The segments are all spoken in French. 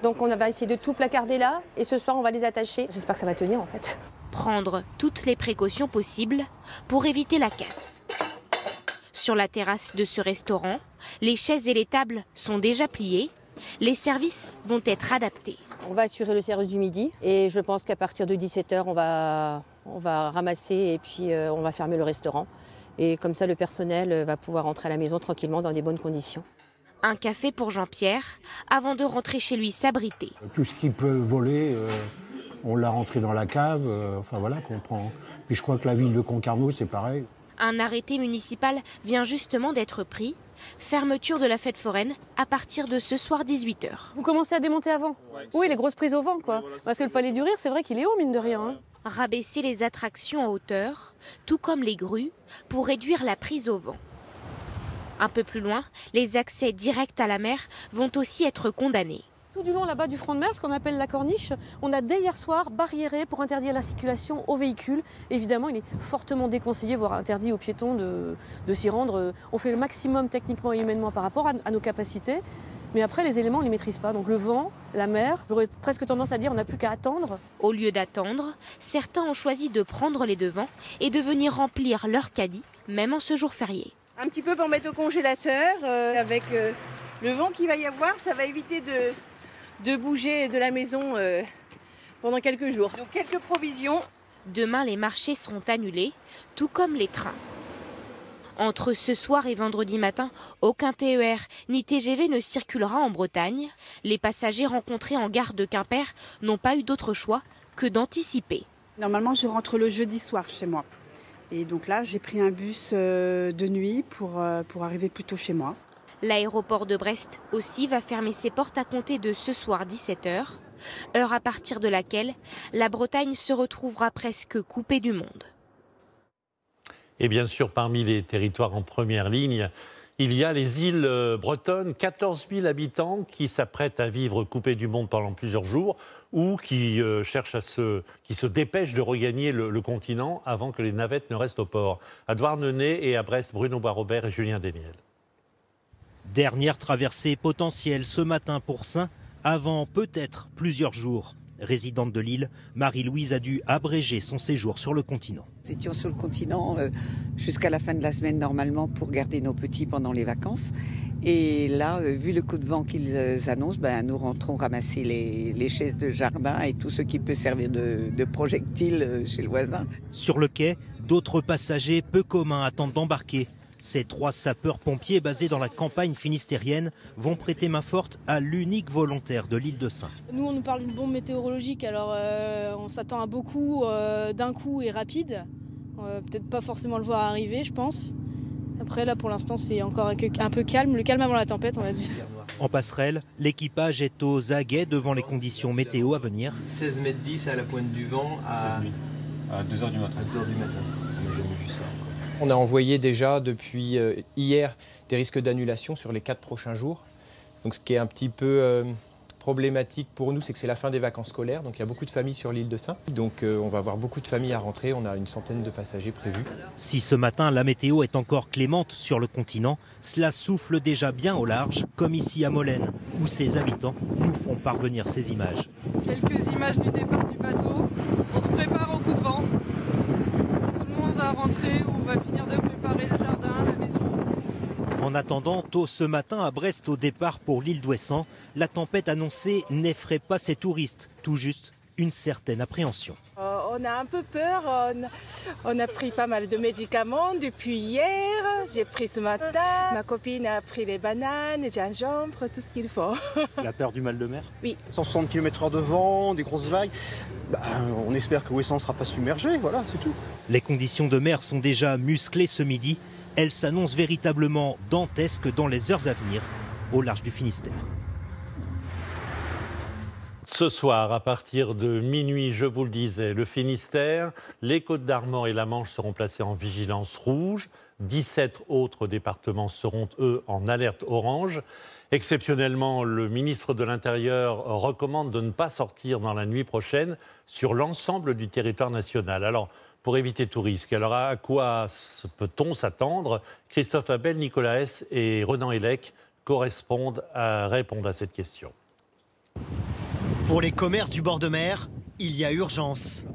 Donc on va essayer de tout placarder là et ce soir on va les attacher. J'espère que ça va tenir en fait. Prendre toutes les précautions possibles pour éviter la casse. Sur la terrasse de ce restaurant, les chaises et les tables sont déjà pliées. Les services vont être adaptés. On va assurer le service du midi et je pense qu'à partir de 17h, on va ramasser et puis on va fermer le restaurant. Et comme ça, le personnel va pouvoir rentrer à la maison tranquillement dans des bonnes conditions. Un café pour Jean-Pierre avant de rentrer chez lui s'abriter. Tout ce qui peut voler, on l'a rentré dans la cave, enfin voilà qu'on prend. Puis je crois que la ville de Concarneau, c'est pareil. Un arrêté municipal vient justement d'être pris. Fermeture de la fête foraine à partir de ce soir 18h. Vous commencez à démonter avant? Oui, les grosses prises au vent, quoi. Parce que le palais du rire, c'est vrai qu'il est haut, mine de rien. Hein. Rabaisser les attractions en hauteur, tout comme les grues, pour réduire la prise au vent. Un peu plus loin, les accès directs à la mer vont aussi être condamnés. Tout du long là-bas du front de mer, ce qu'on appelle la corniche, on a dès hier soir barriéré pour interdire la circulation aux véhicules. Évidemment, il est fortement déconseillé, voire interdit aux piétons de s'y rendre. On fait le maximum techniquement et humainement par rapport à nos capacités. Mais après, les éléments, on ne les maîtrise pas. Donc le vent, la mer, j'aurais presque tendance à dire on n'a plus qu'à attendre. Au lieu d'attendre, certains ont choisi de prendre les devants et de venir remplir leur caddie, même en ce jour férié. Un petit peu pour mettre au congélateur, avec le vent qu'il va y avoir, ça va éviter de bouger de la maison pendant quelques jours. Donc quelques provisions. Demain, les marchés seront annulés, tout comme les trains. Entre ce soir et vendredi matin, aucun TER ni TGV ne circulera en Bretagne. Les passagers rencontrés en gare de Quimper n'ont pas eu d'autre choix que d'anticiper. Normalement, je rentre le jeudi soir chez moi. Et donc là, j'ai pris un bus de nuit pour arriver plus tôt chez moi. L'aéroport de Brest aussi va fermer ses portes à compter de ce soir 17h, heure à partir de laquelle la Bretagne se retrouvera presque coupée du monde. Et bien sûr, parmi les territoires en première ligne, il y a les îles bretonnes, 14 000 habitants qui s'apprêtent à vivre coupés du monde pendant plusieurs jours ou qui qui se dépêchent de regagner le continent avant que les navettes ne restent au port. À Douarnenez et à Brest, Bruno Bois-Robert et Julien Desniel. Dernière traversée potentielle ce matin pour Saint, avant peut-être plusieurs jours. Résidente de l'île, Marie-Louise a dû abréger son séjour sur le continent. Nous étions sur le continent jusqu'à la fin de la semaine normalement pour garder nos petits pendant les vacances. Et là, vu le coup de vent qu'ils annoncent, nous rentrons ramasser les chaises de jardin et tout ce qui peut servir de projectile chez le voisin. Sur le quai, d'autres passagers peu communs attendent d'embarquer. Ces 3 sapeurs-pompiers basés dans la campagne finistérienne vont prêter main forte à l'unique volontaire de l'île de Saint. Nous, on nous parle d'une bombe météorologique, alors on s'attend à beaucoup d'un coup et rapide. Peut-être pas forcément le voir arriver, je pense. Après, là, pour l'instant, c'est encore un peu calme, le calme avant la tempête, on va dire. En passerelle, l'équipage est aux aguets devant les conditions météo à venir. 16 mètres 10 à la pointe du vent à 2h du matin. À 2h du matin. On n'a jamais vu ça encore. On a envoyé déjà depuis hier des risques d'annulation sur les 4 prochains jours. Donc ce qui est un petit peu problématique pour nous, c'est que c'est la fin des vacances scolaires. Donc il y a beaucoup de familles sur l'île de Saint. Donc on va avoir beaucoup de familles à rentrer. On a une centaine de passagers prévus. Si ce matin la météo est encore clémente sur le continent, cela souffle déjà bien au large, comme ici à Molène, où ses habitants nous font parvenir ces images. Quelques images du départ du bateau. On se prépare au coup de vent. Tout le monde va rentrer ou va finir de préparer le jardin, la maison. En attendant, tôt ce matin à Brest au départ pour l'île d'Ouessant, la tempête annoncée n'effraie pas ses touristes, tout juste une certaine appréhension. On a un peu peur, on a pris pas mal de médicaments depuis hier, j'ai pris ce matin, ma copine a pris les bananes, les gingembre, tout ce qu'il faut. La peur du mal de mer? Oui. 160 km/h de vent, des grosses vagues, on espère que Ouessant ne sera pas submergé, voilà, c'est tout. Les conditions de mer sont déjà musclées ce midi, elles s'annoncent véritablement dantesques dans les heures à venir, au large du Finistère. Ce soir, à partir de minuit, je vous le disais, le Finistère, les Côtes-d'Armor et la Manche seront placés en vigilance rouge. 17 autres départements seront, eux, en alerte orange. Exceptionnellement, le ministre de l'Intérieur recommande de ne pas sortir dans la nuit prochaine sur l'ensemble du territoire national. Alors, pour éviter tout risque, alors à quoi peut-on s'attendre? Christophe Abel, Nicolas Hess et Renan Hellec répondent à cette question. Pour les commerces du bord de mer, il y a urgence.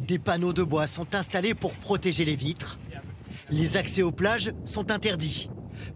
Des panneaux de bois sont installés pour protéger les vitres. Les accès aux plages sont interdits.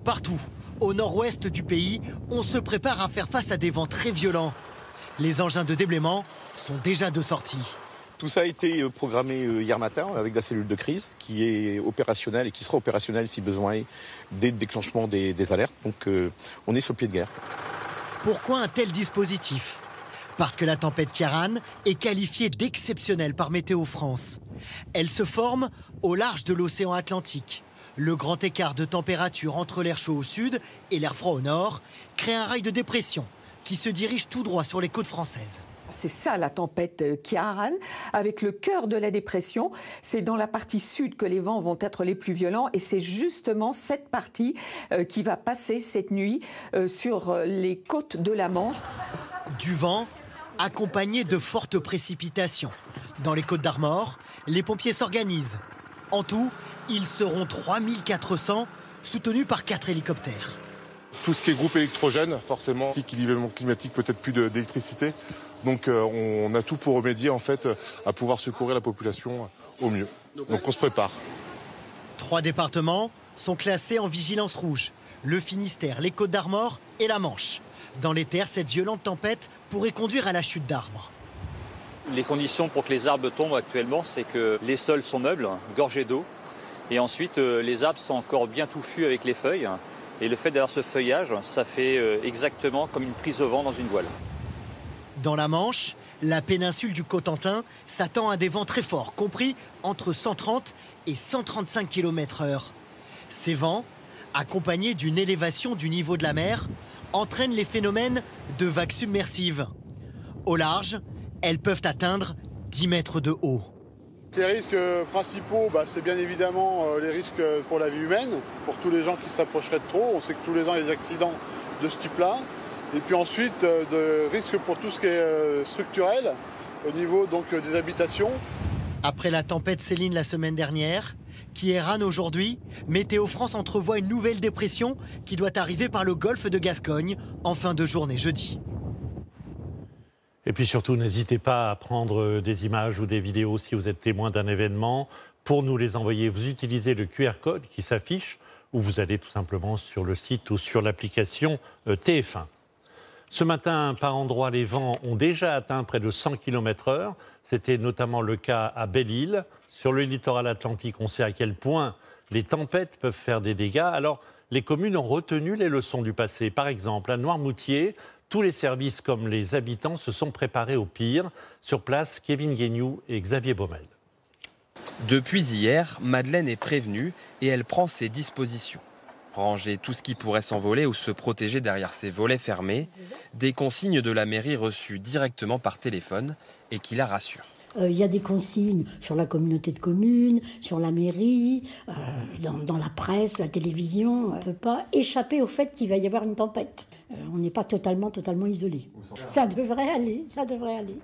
Partout, au nord-ouest du pays, on se prépare à faire face à des vents très violents. Les engins de déblaiement sont déjà de sortie. Tout ça a été programmé hier matin avec la cellule de crise qui est opérationnelle et qui sera opérationnelle si besoin est dès le déclenchement des alertes. Donc on est sur le pied de guerre. Pourquoi un tel dispositif ? Parce que la tempête Ciarán est qualifiée d'exceptionnelle par Météo France. Elle se forme au large de l'océan Atlantique. Le grand écart de température entre l'air chaud au sud et l'air froid au nord crée un rail de dépression qui se dirige tout droit sur les côtes françaises. C'est ça la tempête Ciarán, avec le cœur de la dépression. C'est dans la partie sud que les vents vont être les plus violents et c'est justement cette partie qui va passer cette nuit sur les côtes de la Manche. Du vent accompagné de fortes précipitations. Dans les Côtes d'Armor, les pompiers s'organisent. En tout, ils seront 3400, soutenus par 4 hélicoptères. Tout ce qui est groupe électrogène, forcément, l'événement climatique, peut-être plus d'électricité. Donc on a tout pour remédier en fait à pouvoir secourir la population au mieux. Donc on se prépare. 3 départements sont classés en vigilance rouge. Le Finistère, les Côtes d'Armor et la Manche. Dans les terres, cette violente tempête pourrait conduire à la chute d'arbres. Les conditions pour que les arbres tombent actuellement, c'est que les sols sont meubles, gorgés d'eau. Et ensuite, les arbres sont encore bien touffus avec les feuilles. Et le fait d'avoir ce feuillage, ça fait exactement comme une prise au vent dans une voile. Dans la Manche, la péninsule du Cotentin s'attend à des vents très forts, compris entre 130 et 135 km/h. Ces vents, accompagnés d'une élévation du niveau de la mer, entraînent les phénomènes de vagues submersives. Au large, elles peuvent atteindre 10 mètres de haut. Les risques principaux, c'est bien évidemment les risques pour la vie humaine, pour tous les gens qui s'approcheraient de trop. On sait que tous les ans, il y a des accidents de ce type-là. Et puis ensuite, de risques pour tout ce qui est structurel, au niveau donc, des habitations. Après la tempête Céline la semaine dernière, Ciarán aujourd'hui, Météo France entrevoit une nouvelle dépression qui doit arriver par le golfe de Gascogne en fin de journée jeudi. Et puis surtout, n'hésitez pas à prendre des images ou des vidéos si vous êtes témoin d'un événement. Pour nous les envoyer, vous utilisez le QR code qui s'affiche ou vous allez tout simplement sur le site ou sur l'application TF1. Ce matin, par endroits, les vents ont déjà atteint près de 100 km/h. C'était notamment le cas à Belle-Île. Sur le littoral atlantique, on sait à quel point les tempêtes peuvent faire des dégâts. Alors, les communes ont retenu les leçons du passé. Par exemple, à Noirmoutier, tous les services comme les habitants se sont préparés au pire. Sur place, Kevin Guéniou et Xavier Baumel. Depuis hier, Madeleine est prévenue et elle prend ses dispositions. Ranger tout ce qui pourrait s'envoler ou se protéger derrière ses volets fermés, des consignes de la mairie reçues directement par téléphone et qui la rassurent. Il y a des consignes sur la communauté de communes, sur la mairie, dans la presse, la télévision. On ne peut pas échapper au fait qu'il va y avoir une tempête. On n'est pas totalement isolé. Ça devrait aller, ça devrait aller.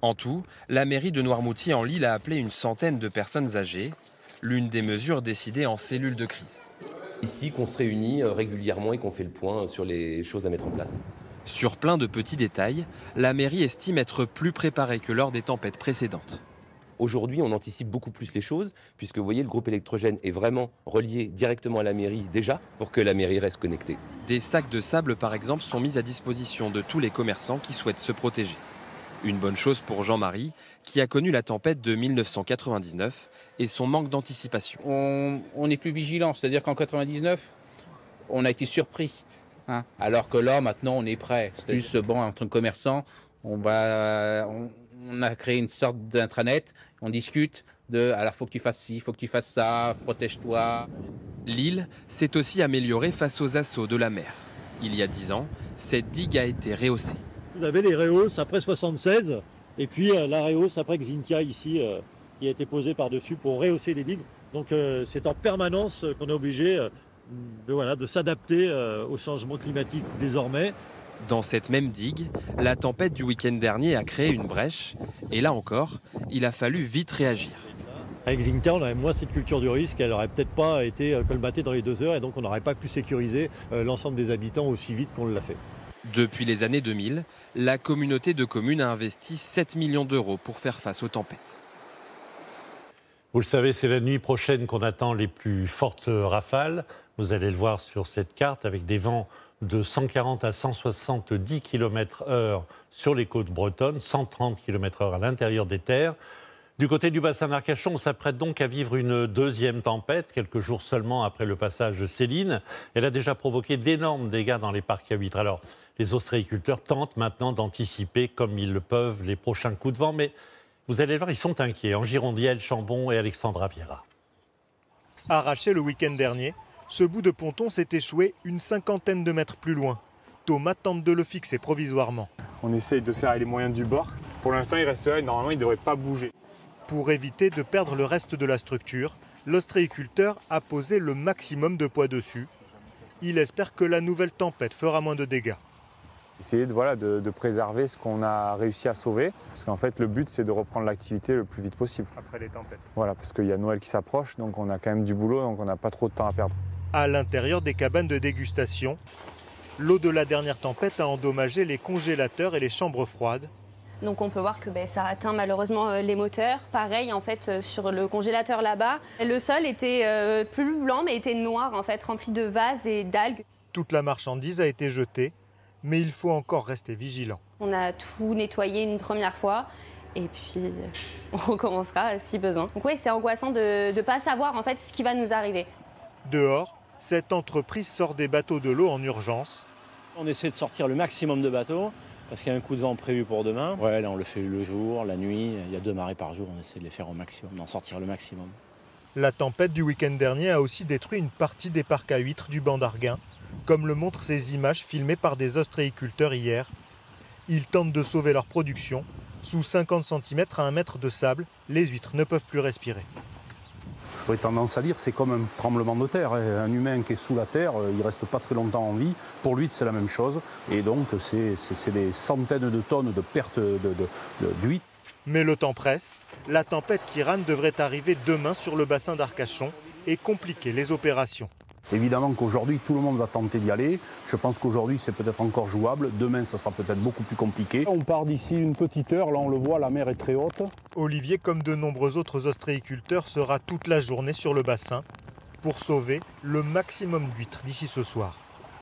En tout, la mairie de Noirmoutier en Lille a appelé une centaine de personnes âgées, l'une des mesures décidées en cellule de crise. Ici qu'on se réunit régulièrement et qu'on fait le point sur les choses à mettre en place. Sur plein de petits détails, la mairie estime être plus préparée que lors des tempêtes précédentes. Aujourd'hui, on anticipe beaucoup plus les choses, puisque vous voyez, le groupe électrogène est vraiment relié directement à la mairie déjà, pour que la mairie reste connectée. Des sacs de sable, par exemple, sont mis à disposition de tous les commerçants qui souhaitent se protéger. Une bonne chose pour Jean-Marie, qui a connu la tempête de 1999 et son manque d'anticipation. On est plus vigilant, c'est-à-dire qu'en 1999, on a été surpris. Alors que là, maintenant, on est prêt. C'est juste, en tant que commerçant, on a créé une sorte d'intranet, on discute alors faut que tu fasses ci, faut que tu fasses ça, protège-toi. Lille s'est aussi améliorée face aux assauts de la mer. Il y a 10 ans, cette digue a été rehaussée. Vous avez les rehausses après 76, et puis la rehausse après Xintia ici, qui a été posée par-dessus pour rehausser les digues. Donc c'est en permanence qu'on est obligé de s'adapter au changement climatique désormais. Dans cette même digue, la tempête du week-end dernier a créé une brèche, et là encore, il a fallu vite réagir. Avec Xintia, on avait moins cette culture du risque, elle n'aurait peut-être pas été colmatée dans les 2 heures, et donc on n'aurait pas pu sécuriser l'ensemble des habitants aussi vite qu'on l'a fait. Depuis les années 2000, la communauté de communes a investi 7 millions d'euros pour faire face aux tempêtes. Vous le savez, c'est la nuit prochaine qu'on attend les plus fortes rafales. Vous allez le voir sur cette carte avec des vents de 140 à 170 km/h sur les côtes bretonnes, 130 km/h à l'intérieur des terres. Du côté du bassin d'Arcachon, on s'apprête donc à vivre une deuxième tempête, quelques jours seulement après le passage de Céline. Elle a déjà provoqué d'énormes dégâts dans les parcs à huîtres. Alors, les ostréiculteurs tentent maintenant d'anticiper comme ils le peuvent les prochains coups de vent, mais vous allez voir, ils sont inquiets. En Girondiel, Chambon et Alexandra Viera. Arraché le week-end dernier, ce bout de ponton s'est échoué une cinquantaine de mètres plus loin. Thomas tente de le fixer provisoirement. On essaye de faire les moyens du bord. Pour l'instant, il reste là et normalement, il ne devrait pas bouger. Pour éviter de perdre le reste de la structure, l'ostréiculteur a posé le maximum de poids dessus. Il espère que la nouvelle tempête fera moins de dégâts. Essayer de préserver ce qu'on a réussi à sauver. Parce qu'en fait, le but, c'est de reprendre l'activité le plus vite possible. Après les tempêtes. Voilà, parce qu'il y a Noël qui s'approche, donc on a quand même du boulot, donc on n'a pas trop de temps à perdre. À l'intérieur des cabanes de dégustation, l'eau de la dernière tempête a endommagé les congélateurs et les chambres froides. Donc on peut voir que ça atteint malheureusement les moteurs. Pareil en fait sur le congélateur là-bas. Le sol était plus blanc mais était noir en fait, rempli de vases et d'algues. Toute la marchandise a été jetée, mais il faut encore rester vigilant. On a tout nettoyé une première fois et puis on recommencera si besoin. Donc oui, c'est angoissant de ne pas savoir en fait ce qui va nous arriver. Dehors, cette entreprise sort des bateaux de l'eau en urgence. On essaie de sortir le maximum de bateaux. Parce qu'il y a un coup de vent prévu pour demain. Ouais, là on le fait le jour, la nuit. Il y a 2 marées par jour, on essaie de les faire au maximum, d'en sortir le maximum. La tempête du week-end dernier a aussi détruit une partie des parcs à huîtres du banc d'Arguin, comme le montrent ces images filmées par des ostréiculteurs hier. Ils tentent de sauver leur production. Sous 50 cm à 1 mètre de sable, les huîtres ne peuvent plus respirer. J'aurais tendance à dire c'est comme un tremblement de terre. Un humain qui est sous la terre, il ne reste pas très longtemps en vie. Pour lui, c'est la même chose. Et donc, c'est des centaines de tonnes de pertes d'huîtres. Mais le temps presse. La tempête Kiran devrait arriver demain sur le bassin d'Arcachon et compliquer les opérations. Évidemment qu'aujourd'hui, tout le monde va tenter d'y aller. Je pense qu'aujourd'hui, c'est peut-être encore jouable. Demain, ça sera peut-être beaucoup plus compliqué. On part d'ici une petite heure. Là, on le voit, la mer est très haute. Olivier, comme de nombreux autres ostréiculteurs, sera toute la journée sur le bassin pour sauver le maximum d'huîtres d'ici ce soir.